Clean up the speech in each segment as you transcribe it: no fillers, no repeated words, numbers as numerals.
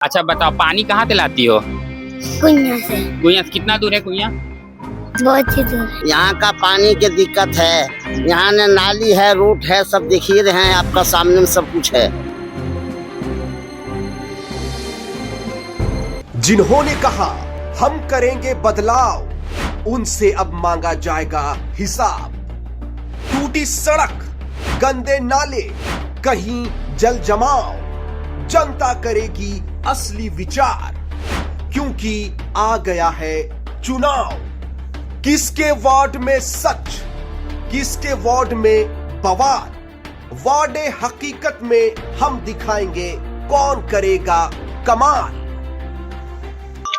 अच्छा बताओ, पानी कहाँ से लाती हो? कुइयां से। कुइयां से कितना दूर है कुइयां? बहुत ही दूर। यहाँ का पानी की दिक्कत है, यहाँ न नाली है, रोड है, सब देखिए रहे हैं आपका सामने में सब कुछ है। जिन्होंने कहा हम करेंगे बदलाव, उनसे अब मांगा जाएगा हिसाब। टूटी सड़क, गंदे नाले, कहीं जल जमाव, जनता करेगी असली विचार, क्योंकि आ गया है चुनाव। किसके वार्ड में सच, किसके वार्ड में बवाल, वार्डे हकीकत में हम दिखाएंगे कौन करेगा कमाल।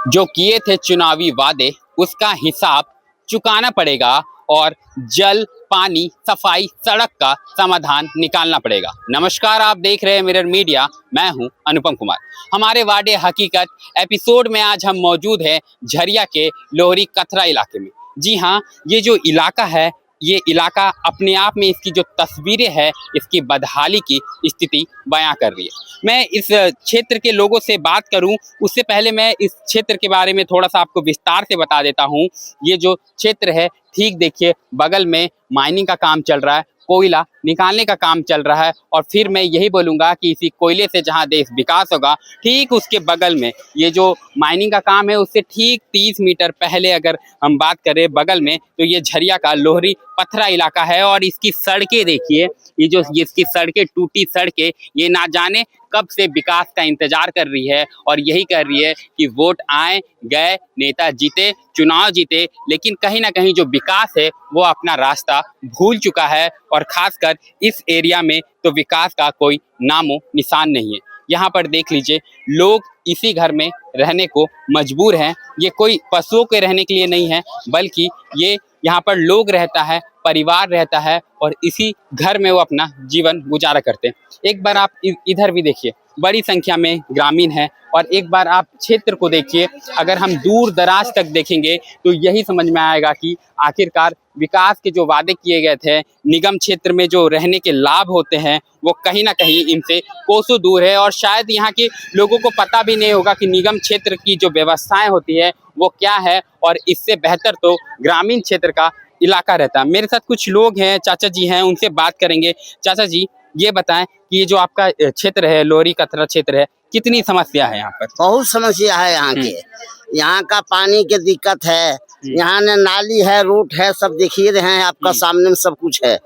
जो किए थे चुनावी वादे उसका हिसाब चुकाना पड़ेगा और जल, पानी, सफाई, सड़क का समाधान निकालना पड़ेगा। नमस्कार, आप देख रहे हैं मिरर मीडिया, मैं हूं अनुपम कुमार। हमारे वार्डे हकीकत एपिसोड में आज हम मौजूद हैं झरिया के लोहरी कथरा इलाके में। जी हाँ, ये जो इलाका है, ये इलाका अपने आप में इसकी जो तस्वीरें हैं, इसकी बदहाली की स्थिति बयां कर रही है। मैं इस क्षेत्र के लोगों से बात करूं उससे पहले मैं इस क्षेत्र के बारे में थोड़ा सा आपको विस्तार से बता देता हूं। ये जो क्षेत्र है, ठीक देखिए, बगल में माइनिंग का काम चल रहा है, कोयला निकालने का काम चल रहा है। और फिर मैं यही बोलूँगा कि इसी कोयले से जहाँ देश विकास होगा, ठीक उसके बगल में ये जो माइनिंग का काम है, उससे ठीक 30 मीटर पहले अगर हम बात करें बगल में, तो ये झरिया का लोहरी पथरा इलाका है। और इसकी सड़कें देखिए, ये जो इसकी सड़कें, टूटी सड़कें, ये ना जाने कब से विकास का इंतजार कर रही है और यही कर रही है कि वोट आए गए, नेता जीते, चुनाव जीते, लेकिन कहीं ना कहीं जो विकास है वो अपना रास्ता भूल चुका है। और खासकर इस एरिया में तो विकास का कोई नामो निशान नहीं है। यहाँ पर देख लीजिए, लोग इसी घर में रहने को मजबूर हैं। ये कोई पशुओं के रहने के लिए नहीं है, बल्कि ये यहाँ पर लोग रहता है, परिवार रहता है और इसी घर में वो अपना जीवन गुजारा करते हैं। एक बार आप इधर भी देखिए, बड़ी संख्या में ग्रामीण है। और एक बार आप क्षेत्र को देखिए, अगर हम दूर दराज तक देखेंगे तो यही समझ में आएगा कि आखिरकार विकास के जो वादे किए गए थे, निगम क्षेत्र में जो रहने के लाभ होते हैं, वो कहीं ना कहीं इनसे कोसों दूर है। और शायद यहाँ के लोगों को पता भी नहीं होगा कि निगम क्षेत्र की जो व्यवस्थाएं होती है वो क्या है, और इससे बेहतर तो ग्रामीण क्षेत्र का इलाका रहता है। मेरे साथ कुछ लोग हैं, चाचा जी हैं, उनसे बात करेंगे। चाचा जी, ये बताएं कि ये जो आपका क्षेत्र है, लोहरी कथरा क्षेत्र है, कितनी समस्या है यहाँ पर? बहुत समस्या है यहाँ के। यहाँ का पानी की दिक्कत है, यहाँ न नाली है, रोड है, सब देखिए रहे हैं आपका सामने में सब कुछ है।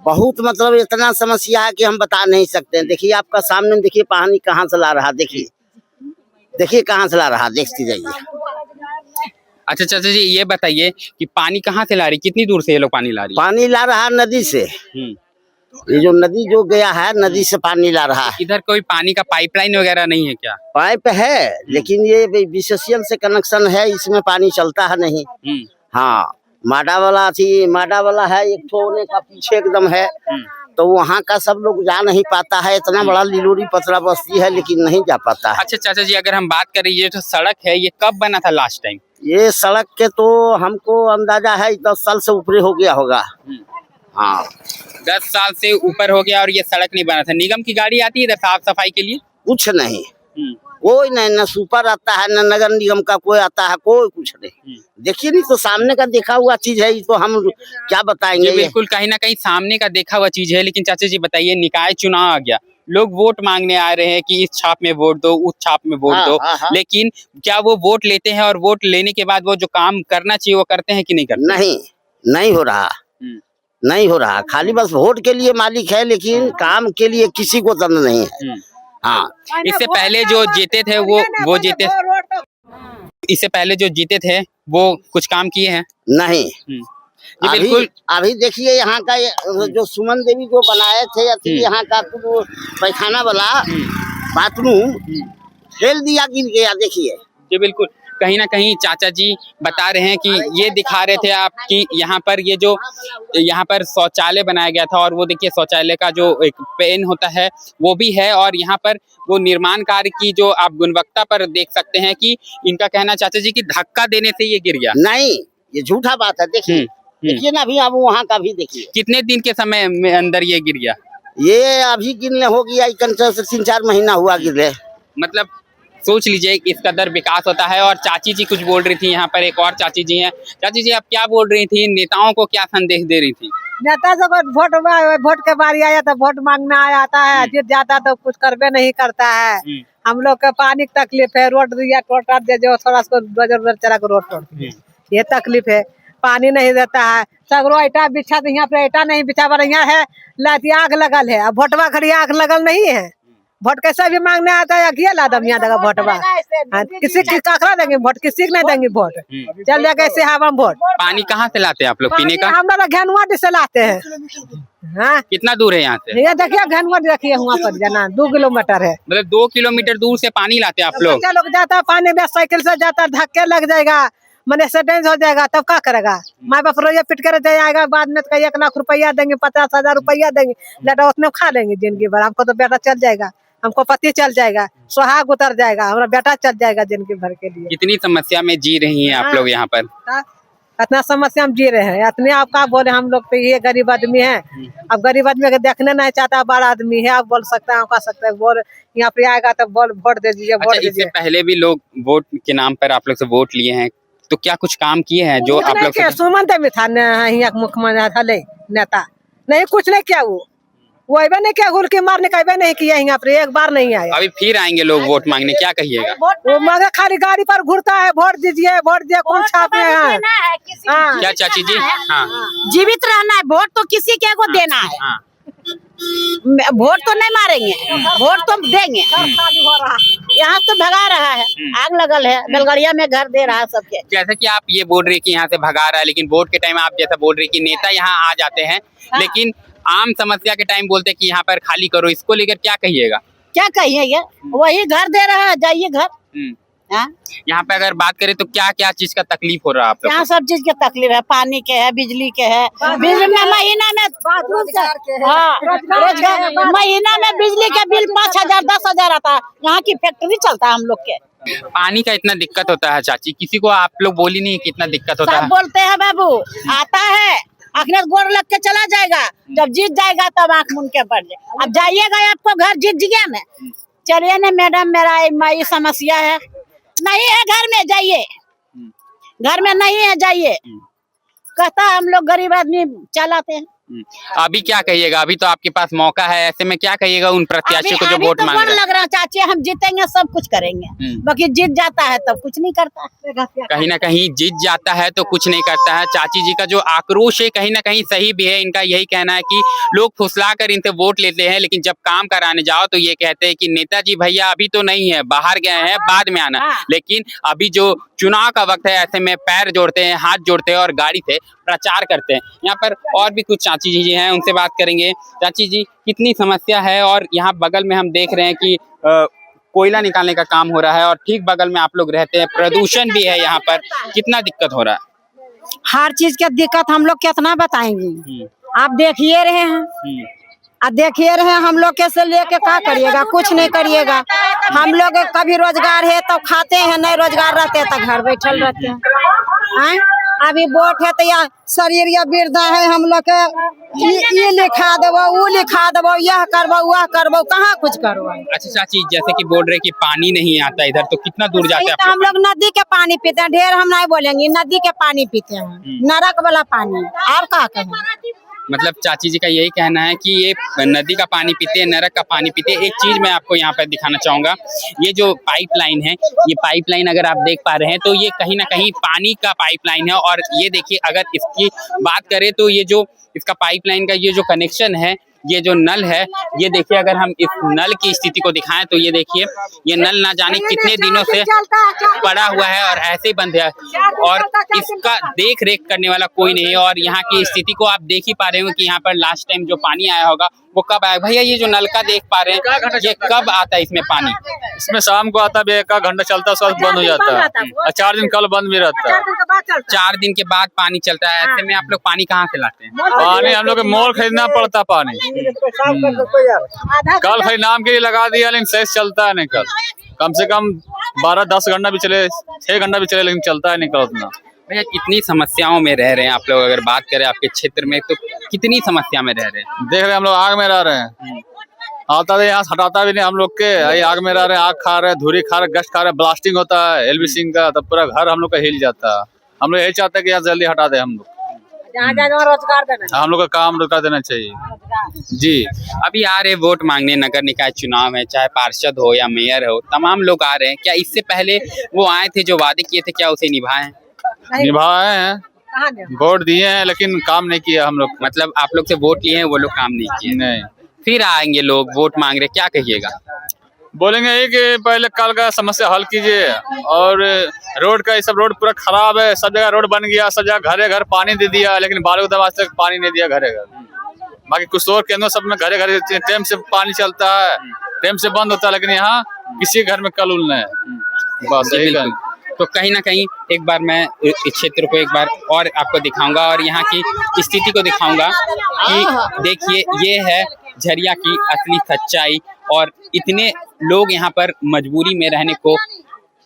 बहुत मतलब इतना समस्या है कि हम बता नहीं सकते। देखिए आपका सामने में, देखिए पानी कहाँ से ला रहा, देखिए देखिए कहाँ से ला रहा, देखती जाइए। अच्छा चाचा जी, ये बताइए कि पानी कहाँ से ला रही, कितनी दूर से ये लोग पानी ला रही है? पानी ला रहा नदी से। ये जो नदी जो गया है, नदी से पानी ला रहा है। इधर कोई पानी का पाइपलाइन वगैरह नहीं है क्या? पाइप है, लेकिन ये बीसीसीएल से कनेक्शन है, इसमें पानी चलता है नहीं। हाँ, माडा वाला है, एक ठोने का पीछे एकदम है, तो वहाँ का सब लोग जा नहीं पाता है। इतना बड़ा लिलोरी पथरा बस्ती है, लेकिन नहीं जा पाता है। अच्छा चाचा जी, अगर हम बात करें, ये जो सड़क है, ये कब बना था लास्ट टाइम? ये सड़क के तो हमको अंदाजा है 10 साल से ऊपर हो गया होगा। हाँ, 10 साल से ऊपर हो गया और ये सड़क नहीं बना था। निगम की गाड़ी आती है इधर साफ सफाई के लिए? कुछ नहीं, कोई नहीं, न सुपर आता है, न नगर निगम का कोई आता है, कोई कुछ नहीं। देखिए नहीं तो सामने का देखा हुआ चीज है, तो हम क्या बताएंगे। बिल्कुल, कहीं ना कहीं सामने का देखा हुआ चीज है। लेकिन चाचा जी बताइए, निकाय चुनाव आ गया, लोग वोट मांगने आ रहे हैं कि इस छाप में वोट दो, उस छाप में वोट दो। लेकिन क्या वो वोट लेते हैं और वोट लेने के बाद वो जो काम करना चाहिए वो करते हैं कि नहीं करते? नहीं हो रहा, नहीं हो रहा। खाली बस वोट के लिए मालिक है, लेकिन काम के लिए किसी को दम नहीं है। हाँ, इससे पहले जो जीते थे वो जीते, इससे पहले जो जीते थे वो कुछ काम किए हैं? नहीं। अभी देखिए यहाँ का जो सुमन देवी जो बनाए थे, यहाँ का पैखाना वाला बाथरूम फेल दिया, गिर गया। देखिए जी बिल्कुल, कहीं ना कहीं चाचा जी बता रहे हैं कि ये दिखा रहे थे आप कि यहाँ पर ये जो यहाँ पर शौचालय बनाया गया था, और वो देखिए शौचालय का जो एक पेन होता है वो भी है। और यहाँ पर वो निर्माण कार्य की जो आप गुणवत्ता पर देख सकते हैं कि इनका कहना चाचा जी कि धक्का देने से ये गिर गया। नहीं, ये झूठा बात है। देखिए देखिए ना, अभी आप वहाँ का भी देखिए। कितने दिन के समय में अंदर ये गिर गया? ये अभी गिरने हो गया, 3-4 महीना हुआ गिरे। मतलब सोच लीजिए इस कदर विकास होता है। और चाची जी कुछ बोल रही थी, यहाँ पर एक और चाची जी हैं। चाची जी आप क्या बोल रही थी, नेताओं को क्या संदेश दे रही थी? नेता जब वोट के बारी आया तो वोट मांगने आया आता है, जीत जाता तो कुछ करबे नहीं करता है। हम लोग का पानी की तकलीफ है, रोड दिया टोटा दे जो थोड़ा सा चला के रोड तोड़ दिए, ये तकलीफ है। पानी नहीं देता है, सगरो ईटा बिछा, यहाँ पे ईटा नहीं बिछा, यहाँ है लाती आग लगल है। अब वोटवा खड़ी आग लगल नहीं है, वोट कैसे भी मांगने आता है, अखिया ला दम यहाँ देगा वोटवा। किसी की काकरा देंगे वोट, किसी को नहीं देंगे वोट, चल जाएगा ऐसे हवा में वोट। पानी कहाँ से लाते हैं आप लोग पीने का? हम लोग घेनुआ से लाते हैं। हाँ, कितना दूर है यहाँ से? ये देखिए घेनुआ देखिए वहाँ पर जाना 2 किलोमीटर है। मतलब 2 किलोमीटर दूर से पानी लाते हैं आप लोग? बच्चा लोग जाता है पानी में, साइकिल से जाता है, धक्के लग जाएगा, मैंने एक्सीडेंट हो जाएगा, तब क्या करेगा? माँ बाप रोज पिट कर जाएगा, बाद में 1 लाख रुपया देंगे, 50,000 रुपया देंगे, बेटा उतने खा लेंगे जिंदगी भर। हमको तो बेटा चल जाएगा, हमको पति चल जाएगा, सुहाग उतर जाएगा, हमारा बेटा चल जाएगा जिंदगी भर के लिए। कितनी समस्या में जी रही हैं आप लोग यहाँ पर? इतना समस्या हम जी रहे हैं, इतने आप का बोले, हम लोग तो ये गरीब आदमी है। अब गरीब आदमी के देखने नहीं चाहता, बड़ा आदमी है, आप बोल सकते हैं, कह सकते हैं, बोल यहाँ पे आएगा तो बोल वोट दे दीजिए, वोट दीजिए। इससे पहले भी लोग वोट के नाम पर आप लोग से वोट लिए हैं, तो क्या कुछ काम किए हैं जो आप लोग? सुमंत भी था मुख्यमंत्री नेता, नहीं कुछ नहीं किया, वो अबे नहीं किया, गुल की मारने का अबे नहीं किया, यहाँ पर एक बार नहीं आया। अभी फिर आएंगे लोग वोट मांगने, क्या कहिएगा? वो मगर खाली गाड़ी पर घूरता है, वोट दीजिए, वोट दिए, कौन छापे हैं? क्या चाची जी? हाँ, जीवित रहना है, वोट तो किसी के को देना है। हाँ। वोट तो नहीं मारेंगे, वोट तो देंगे। यहाँ तो भगा रहा है, आग लगल है, बेलगड़िया में घर दे रहा है सबके। जैसे कि आप ये बोल रहे कि यहाँ से भगा रहा है, लेकिन वोट के टाइम आप जैसा बोल रहे कि नेता यहाँ आ जाते हैं, लेकिन आम समस्या के टाइम बोलते कि यहाँ पर खाली करो, इसको लेकर क्या कहिएगा? क्या कहिएगा, वही घर दे रहा है, जाइए घर। यहाँ पे अगर बात करें तो क्या क्या चीज का तकलीफ हो रहा है आप लोग? यहाँ सब चीज के तकलीफ है, पानी के है, बिजली के है। बिजली में महीना में रोजगार, महीना में बिजली के बिल 5,000 10,000 आता है। यहाँ की फैक्ट्री चलता है हम लोग के। पानी का इतना दिक्कत होता है चाची, किसी को आप लोग बोली नहीं कितना दिक्कत होता है? बोलते हैं बाबू, आता है आखिर गोर लग के चला जाएगा, जब जीत जाएगा तब आंख मुन के पड़ जाए। अब जाइएगा, आपको घर जीत गया ना, चलिए ना मैडम, मेरा ये समस्या है, नहीं है घर में, जाइए, घर में नहीं है, जाइए। कहता है हम लोग गरीब आदमी चलाते हैं। अभी क्या कहिएगा? अभी तो आपके पास मौका है, ऐसे में क्या कहिएगा उन प्रत्याशियों को जो वोट मांग रहे हैं? लग रहा है चाची, हम जीतेंगे, सब कुछ करेंगे, बाकी जीत जाता है तब कुछ नहीं करता। कहीं ना कहीं जीत जाता है तो कुछ नहीं करता है। चाची जी का जो आक्रोश है कहीं ना कहीं सही भी है। इनका यही कहना है कि लोग फुसला कर इनसे वोट लेते हैं, लेकिन जब काम कराने जाओ तो ये कहते हैं कि नेताजी भैया अभी तो नहीं है, बाहर गए हैं, बाद में आना। लेकिन अभी जो चुनाव का वक्त है, ऐसे में पैर जोड़ते हैं, हाथ जोड़ते हैं और गाड़ी से प्रचार करते हैं। यहाँ पर और भी कुछ चाची जी हैं, उनसे बात करेंगे। चाची जी, कितनी समस्या है? और यहाँ बगल में हम देख रहे हैं कि कोयला निकालने का काम हो रहा है और ठीक बगल में आप लोग रहते हैं, प्रदूषण भी है यहाँ पर, कितना दिक्कत हो रहा है? हर चीज की दिक्कत हम लोग कितना बताएंगे, आप देखिए रहे हैं, देखिए रहे हम लोग कैसे लेके क्या करिएगा, कुछ नहीं करिएगा। हम लोग कभी रोजगार है तो खाते हैं, नहीं रोजगार रहते तो घर बैठल रहते हैं। अभी वोट है तो या शरीर या वृद्धा है, हम लोग के ये लिखा देवो, वो लिखा देवो, यह करबो, वह करबो, कहाँ कुछ करबो। अच्छा चाची, जैसे कि बोल रहे कि पानी नहीं आता इधर, तो कितना दूर जाते हैं? हम लोग नदी के पानी पीते हैं, ढेर हम नहीं बोलेंगे, नदी के पानी पीते हैं, नरक वाला पानी, और क्या कहें। मतलब चाची जी का यही कहना है कि ये नदी का पानी पीते हैं, नरक का पानी पीते हैं। एक चीज मैं आपको यहाँ पर दिखाना चाहूंगा, ये जो पाइपलाइन है, ये पाइपलाइन अगर आप देख पा रहे हैं तो ये कहीं ना कहीं पानी का पाइपलाइन है। और ये देखिए, अगर इसकी बात करें तो ये जो इसका पाइपलाइन का ये जो कनेक्शन है, ये जो नल है, ये देखिए, अगर हम इस नल की स्थिति को दिखाएं तो ये देखिए, ये नल ना जाने कितने दिनों से पड़ा हुआ है और ऐसे ही बंद है, और इसका देख रेख करने वाला कोई नहीं है। और यहाँ की स्थिति को आप देख ही पा रहे हो कि यहाँ पर लास्ट टाइम जो पानी आया होगा वो कब आया। भैया, ये जो नलका देख पा रहे हैं, ये कब आता है इसमें पानी? इसमें शाम को आता है, 1 घंटा चलता है, उसके बाद बंद हो जाता है, और 4 दिन कल बंद भी रहता है। 4 दिन के बाद पानी चलता है। ऐसे में आप लोग पानी कहाँ से लाते हैं? पानी हम लोग मोल खरीदना पड़ता पानी। कल खरीदाम के लिए लगा दिया, लेकिन सही चलता है नहीं। कम से कम 12-10 घंटा भी चले, 6 घंटा भी चले, लेकिन चलता है नहीं कल उतना। भैया, कितनी समस्याओं में रह रहे हैं आप लोग? अगर बात करें आपके क्षेत्र में तो कितनी समस्या में रह रहे हैं? देख रहे हैं हम लोग आग में रह रहे हैं, आता है यहाँ हटाता भी नहीं हम लोग के, यही आग में रह रहे, आग खा रहे, धुरी खा रहे, गश्त खा रहे, ब्लास्टिंग होता है एलबी सिंह का, तब पूरा घर हम लोग का हिल जाता है। हम लोग यही चाहते हैं कि यहाँ जल्दी हटा दे हम लोग, जहाँ रोजगार देना, हम लोग का काम रोका देना चाहिए जी। अभी आ रहे वोट मांगने, नगर निकाय चुनाव है, चाहे पार्षद हो या मेयर हो, तमाम लोग आ रहे हैं। क्या इससे पहले वो आए थे जो वादे किए थे, क्या उसे निभाए हैं? निभाए हैं, कहाँ दे? वोट दिए हैं लेकिन काम नहीं किया हम लोग। मतलब आप लोग से वोट लिए हैं, वो लोग काम नहीं किए। नहीं, फिर आएंगे लोग वोट मांग रहे, क्या कहिएगा? बोलेंगे यही कि पहले कल का समस्या हल कीजिए, और रोड का, ये सब रोड पूरा खराब है, सब जगह रोड बन गया, सब जगह घरे घर पानी दे दिया, लेकिन बालू आज तक पानी नहीं दिया घरे घर। बाकी कुछ और केंद्रों सब में घरे घर टाइम से पानी चलता है, टाइम से बंद होता है, लेकिन यहाँ किसी घर में कल उल नहीं। बस यही बिल्कुल। तो कहीं ना कहीं एक बार मैं इस क्षेत्र को एक बार और आपको दिखाऊंगा और यहाँ की स्थिति को दिखाऊंगा कि देखिए ये है झरिया की असली सच्चाई, और इतने लोग यहाँ पर मजबूरी में रहने को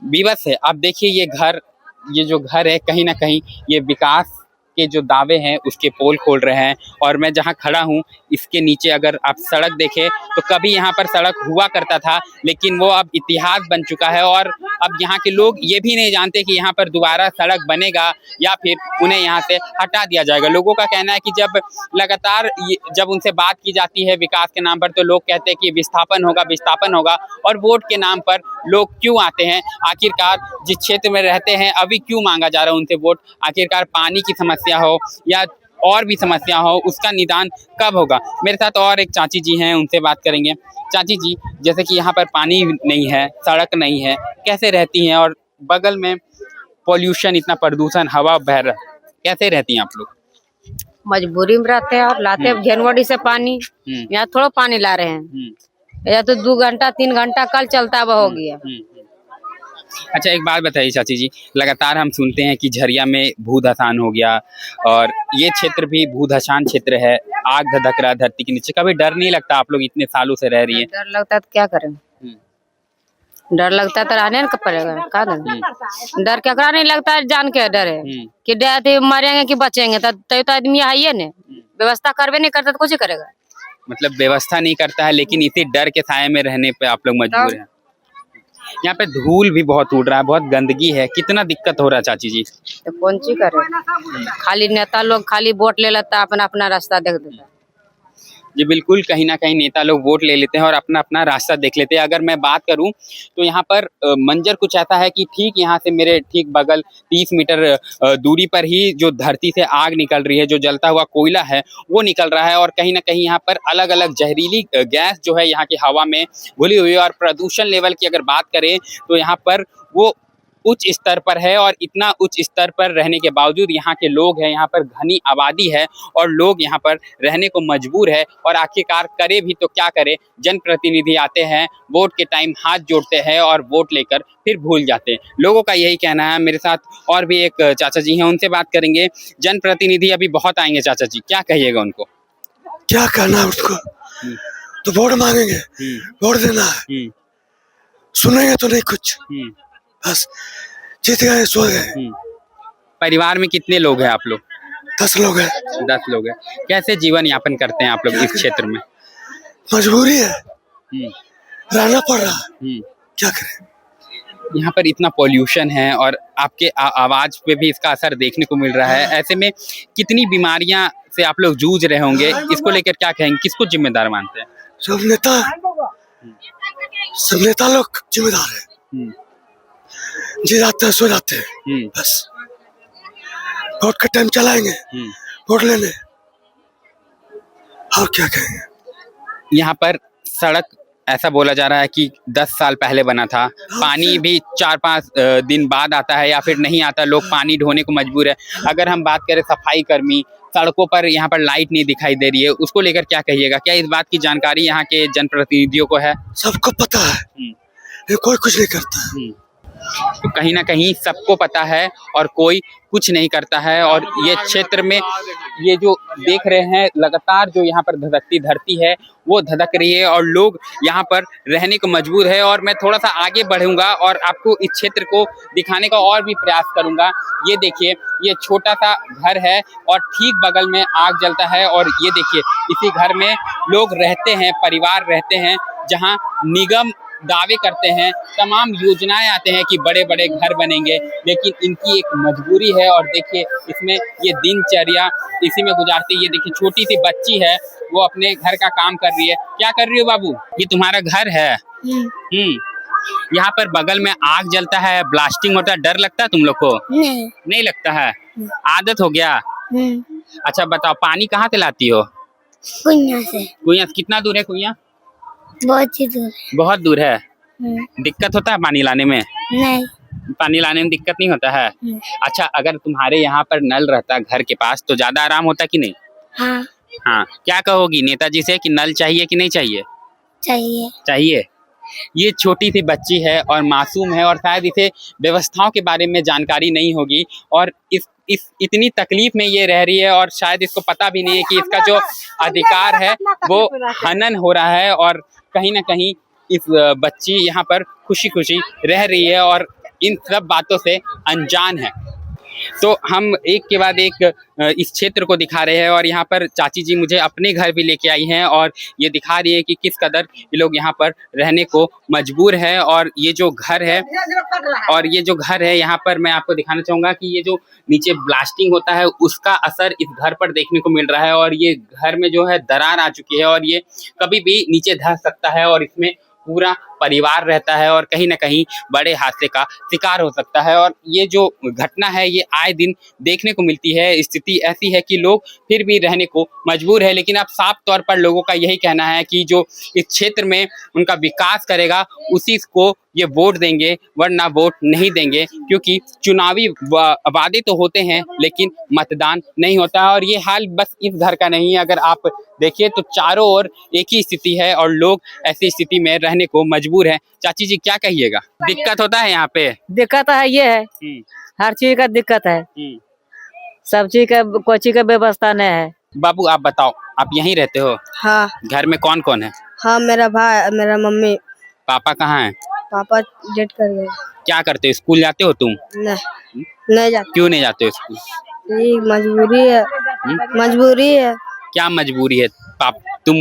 विवश है। अब देखिए ये जो घर है, कहीं ना कहीं ये विकास के जो दावे हैं उसके पोल खोल रहे हैं। और मैं जहाँ खड़ा हूँ इसके नीचे अगर आप सड़क देखें तो कभी यहाँ पर सड़क हुआ करता था, लेकिन वो अब इतिहास बन चुका है। और अब यहाँ के लोग ये भी नहीं जानते कि यहाँ पर दोबारा सड़क बनेगा या फिर उन्हें यहाँ से हटा दिया जाएगा। लोगों का कहना है कि जब लगातार जब उनसे बात की जाती है विकास के नाम पर, तो लोग कहते हैं कि विस्थापन होगा, और वोट के नाम पर लोग क्यों आते हैं? आखिरकार जिस क्षेत्र में रहते हैं अभी क्यों मांगा जा रहा है उनसे वोट? आखिरकार पानी की समस्या हो या और भी समस्या हो, उसका निदान कब होगा? मेरे साथ और एक चाची जी हैं, उनसे बात करेंगे। चाची जी, जैसे कि यहाँ पर पानी नहीं है, सड़क नहीं है, कैसे रहती हैं? और बगल में पॉल्यूशन, इतना प्रदूषण, हवा बह रहा, कैसे रहती हैं आप लोग? मजबूरी में रहते हैं और लाते हैं जनवरी से पानी, यहाँ थोड़ा पानी ला रहे हैं, या तो 2 घंटा 3 घंटा कल चलता वो हो गया। अच्छा एक बात बताइए चाची जी, लगातार हम सुनते हैं कि झरिया में भूधसान हो गया, और ये क्षेत्र भी भूधसान क्षेत्र है, आग धधक रहा धरती के नीचे। कभी डर नहीं लगता? आप लोग इतने सालों से रह रही हैं। डर लगता है तो क्या करें, डर लगता तो रहने का पड़ेगा, क्या करें? डर केकरा नहीं लगता है, जान के डर है कि डर मरेंगे कि बचेंगे, तो आदमी है ने व्यवस्था करवे नहीं करता तो कुछ करेगा। मतलब व्यवस्था नहीं करता है, लेकिन इसी डर के साये में रहने पे आप लोग मजबूर हैं। यहाँ पे धूल भी बहुत उड़ रहा है, बहुत गंदगी है, कितना दिक्कत हो रहा है चाची जी? तो कौन सी करे, खाली नेता लोग खाली वोट ले लेता, अपना अपना रास्ता देख देता। जी बिल्कुल, कहीं ना कहीं नेता लोग वोट ले लेते हैं और अपना अपना रास्ता देख लेते हैं। अगर मैं बात करूं तो यहाँ पर मंजर कुछ ऐसा है कि ठीक यहाँ से मेरे ठीक बगल 30 मीटर दूरी पर ही जो धरती से आग निकल रही है, जो जलता हुआ कोयला है वो निकल रहा है, और कहीं ना कहीं यहाँ पर अलग अलग जहरीली गैस जो है यहाँ की हवा में घुली हुई है। और प्रदूषण लेवल की अगर बात करें तो यहाँ पर वो उच्च स्तर पर है, और इतना उच्च स्तर पर रहने के बावजूद यहाँ के लोग हैं, यहाँ पर घनी आबादी है और लोग यहाँ पर रहने को मजबूर है। और आखिरकार करे भी तो क्या करे? जनप्रतिनिधि आते हैं, वोट के टाइम हाथ जोड़ते हैं और वोट लेकर फिर भूल जाते हैं। लोगों का यही कहना है। मेरे साथ और भी एक चाचा जी हैं, उनसे बात करेंगे। जनप्रतिनिधि अभी बहुत आएंगे, चाचा जी क्या कहिएगा उनको? क्या करना है उसको, तो वोट मांगेंगे, वोट देना है, सुनेंगे तो नहीं कुछ, बस जीत गए सो गए। परिवार में कितने लोग हैं आप लोग? 10 लोग हैं। 10 लोग हैं। कैसे जीवन यापन करते हैं आप लोग इस क्षेत्र में? मजबूरी है, रहना पड़ रहा है, क्या करें? यहाँ पर इतना पॉल्यूशन है और आपके आवाज पे भी इसका असर देखने को मिल रहा है। ऐसे में कितनी बीमारियां से आप लोग जूझ रहे होंगे, इसको लेकर क्या कहेंगे? किसको जिम्मेदार मानते हैं? सब नेता लोग जिम्मेदार है, जी जाते हैं सो जाते हैं, बस वोट का टाइम चलाएंगे, वोट लेने, और क्या कहेंगे? यहाँ पर सड़क ऐसा बोला जा रहा है कि 10 साल पहले बना था, पानी भी 4-5 दिन बाद आता है या फिर नहीं आता, लोग पानी ढोने को मजबूर है। अगर हम बात करें सफाई कर्मी, सड़कों पर यहाँ पर लाइट नहीं दिखाई दे रही है, उसको लेकर क्या कहिएगा? क्या इस बात की जानकारी यहाँ के जनप्रतिनिधियों को है? सबको पता है, ये कोई कुछ नहीं करता है। तो कहीं ना कहीं सबको पता है और कोई कुछ नहीं करता है। और ये क्षेत्र में ये जो देख रहे हैं लगातार जो यहाँ पर धधकती धरती है वो धधक रही है और लोग यहाँ पर रहने को मजबूर है। और मैं थोड़ा सा आगे बढ़ूंगा और आपको इस क्षेत्र को दिखाने का और भी प्रयास करूंगा। ये देखिए, ये छोटा सा घर है और ठीक बगल में आग जलता है। और ये देखिए, इसी घर में लोग रहते हैं, परिवार रहते हैं, जहाँ निगम दावे करते हैं, तमाम योजनाएं आते हैं कि बड़े बड़े घर बनेंगे, लेकिन इनकी एक मजबूरी है। और देखिए, इसमें ये दिनचर्या इसी में गुजारती है। ये देखिए, छोटी सी बच्ची है, वो अपने घर का काम कर रही है। क्या कर रही हो बाबू? ये तुम्हारा घर है? यहाँ पर बगल में आग जलता है, ब्लास्टिंग होता है, डर लगता है तुम लोग को? नहीं लगता है, आदत हो गया। अच्छा बताओ, पानी कहाँ से लाती हो? कुइयां से। कुइयां से कितना दूर है? कुइयां बहुत ही दूर है। बहुत दूर है। दिक्कत होता है पानी लाने में? नहीं। पानी लाने में दिक्कत नहीं होता है? अच्छा, अगर तुम्हारे यहाँ पर नल रहता घर के पास तो ज्यादा आराम होता कि नहीं? हाँ। हाँ, क्या कहोगी नेताजी से कि नल चाहिए कि नहीं चाहिए? चाहिए। चाहिए। ये छोटी सी बच्ची है और मासूम है और शायद इसे व्यवस्थाओं के बारे में जानकारी नहीं होगी और इस इतनी तकलीफ में ये रह रही है और शायद इसको पता भी नहीं है कि इसका जो अधिकार है वो हनन हो रहा है। और कहीं ना कहीं इस बच्ची यहाँ पर खुशी खुशी रह रही है और इन सब बातों से अनजान है। तो हम एक के बाद एक इस क्षेत्र को दिखा रहे हैं और यहाँ पर चाची जी मुझे अपने घर भी लेके आई हैं और ये दिखा रही है कि किस कदर ये लोग यहाँ पर रहने को मजबूर है। और ये जो घर है यहाँ पर मैं आपको दिखाना चाहूँगा कि ये जो नीचे ब्लास्टिंग होता है उसका असर इस घर पर देखने को मिल रहा है। और ये घर में जो है दरार आ चुकी है और ये कभी भी नीचे धस सकता है और इसमें पूरा परिवार रहता है और कहीं ना कहीं बड़े हादसे का शिकार हो सकता है। और ये जो घटना है ये आए दिन देखने को मिलती है। स्थिति ऐसी है कि लोग फिर भी रहने को मजबूर है, लेकिन अब साफ तौर पर लोगों का यही कहना है कि जो इस क्षेत्र में उनका विकास करेगा उसी को ये वोट देंगे, वरना वोट नहीं देंगे, क्योंकि चुनावी वादे तो होते हैं लेकिन मतदान नहीं होता है। और ये हाल बस इस घर का नहीं है, अगर आप देखिए तो चारों ओर एक ही स्थिति है और लोग ऐसी स्थिति में रहने को मजबूर हैं। चाची जी क्या कहिएगा? दिक्कत होता है यहाँ पे? दिक्कत है, ये है हर चीज का दिक्कत है, सब चीज का कोई चीज का व्यवस्था नहीं है। बाबू आप बताओ, आप यहीं रहते हो? हाँ। घर में कौन कौन है? हाँ, मेरा भाई, मेरा मम्मी। पापा कहाँ हैं? पापा डेट कर गए। क्या करते हो? स्कूल जाते हो तुम? नहीं जाते। क्यों नहीं जाते हो स्कूल? ये मजबूरी है। मजबूरी है। क्या मजबूरी है? तुम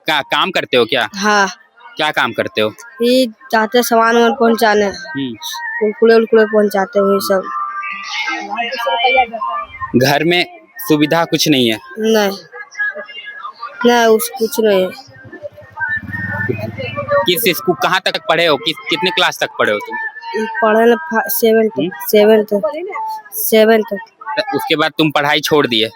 का काम करते हो क्या? हाँ। क्या काम करते हो? ये चाहते सामान पहुँचाने, कुरकुरे पहुँचाते हुए सब। घर में सुविधा कुछ नहीं है? नहीं कुछ नहीं है। किस स्कूल कहाँ तक पढ़े हो? कितने क्लास तक पढ़े हो तुम? पढ़े ना 7th। उसके बाद तुम पढ़ाई छोड़ दिए?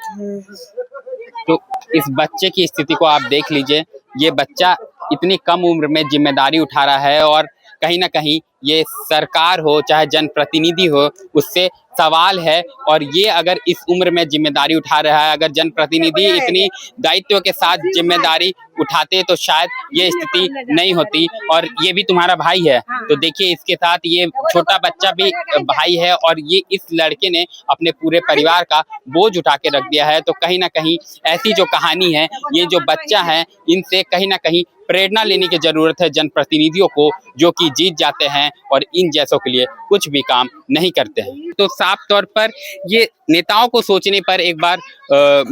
तो इस बच्चे की स्थिति को आप देख लीजिए। ये बच्चा इतनी कम उम्र में जिम्मेदारी उठा रहा है और कहीं ना कहीं ये सरकार हो चाहे जनप्रतिनिधि हो उससे सवाल है। और ये अगर इस उम्र में जिम्मेदारी उठा रहा है, अगर जनप्रतिनिधि इतनी दायित्व के साथ जिम्मेदारी उठाते तो शायद ये स्थिति नहीं होती। और ये भी तुम्हारा भाई है, तो देखिए इसके साथ ये छोटा बच्चा भी भाई है और ये इस लड़के ने अपने पूरे परिवार का बोझ उठा के रख दिया है। तो कहीं ना कहीं ऐसी जो कहानी है, ये जो बच्चा है, इनसे कहीं ना कहीं प्रेरणा लेने की जरूरत है जनप्रतिनिधियों को, जो कि जीत जाते हैं और इन जैसों के लिए कुछ भी काम नहीं करते हैं। तो साफ तौर पर ये नेताओं को सोचने पर एक बार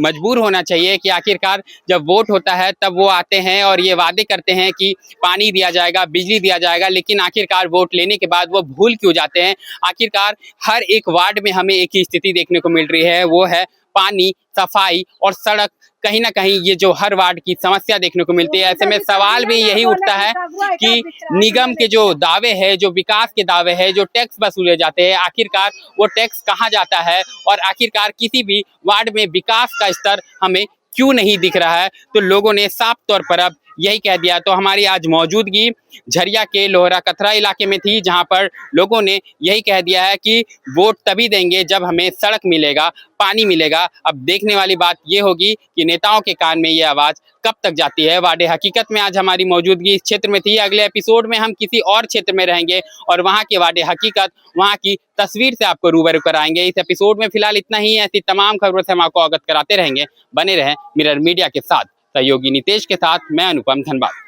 मजबूर होना चाहिए कि आखिरकार जब वोट होता है तब वो आते हैं और ये वादे करते हैं कि पानी दिया जाएगा, बिजली दिया जाएगा, लेकिन आखिरकार वोट लेने के बाद वो भूल क्यों जाते हैं? आखिरकार हर एक वार्ड में हमें एक ही स्थिति देखने को मिल रही है, वो है पानी, सफाई और सड़क। कहीं ना कहीं ये जो हर वार्ड की समस्या देखने को मिलती है। ऐसे में सवाल भी यही उठता है कि निगम के जो दावे है, जो विकास के दावे है, जो टैक्स वसूले जाते हैं, आखिरकार वो टैक्स कहाँ जाता है और आखिरकार किसी भी वार्ड में विकास का स्तर हमें क्यों नहीं दिख रहा है? तो लोगों ने साफ तौर पर अब यही कह दिया। तो हमारी आज मौजूदगी झरिया के लोहरा कथरा इलाके में थी, जहां पर लोगों ने यही कह दिया है कि वोट तभी देंगे जब हमें सड़क मिलेगा, पानी मिलेगा। अब देखने वाली बात ये होगी कि नेताओं के कान में ये आवाज़ कब तक जाती है। वाडे हकीकत में आज हमारी मौजूदगी इस क्षेत्र में थी। अगले एपिसोड में हम किसी और क्षेत्र में रहेंगे और वहाँ के वाडे हकीकत, वहाँ की तस्वीर से आपको रूबरू कराएंगे। इस एपिसोड में फिलहाल इतना ही। ऐसी तमाम खबरों से हम आपको अवगत कराते रहेंगे। बने रहें मिरर मीडिया के साथ। सहयोगी नितेश के साथ मैं अनुपम, धनबाद।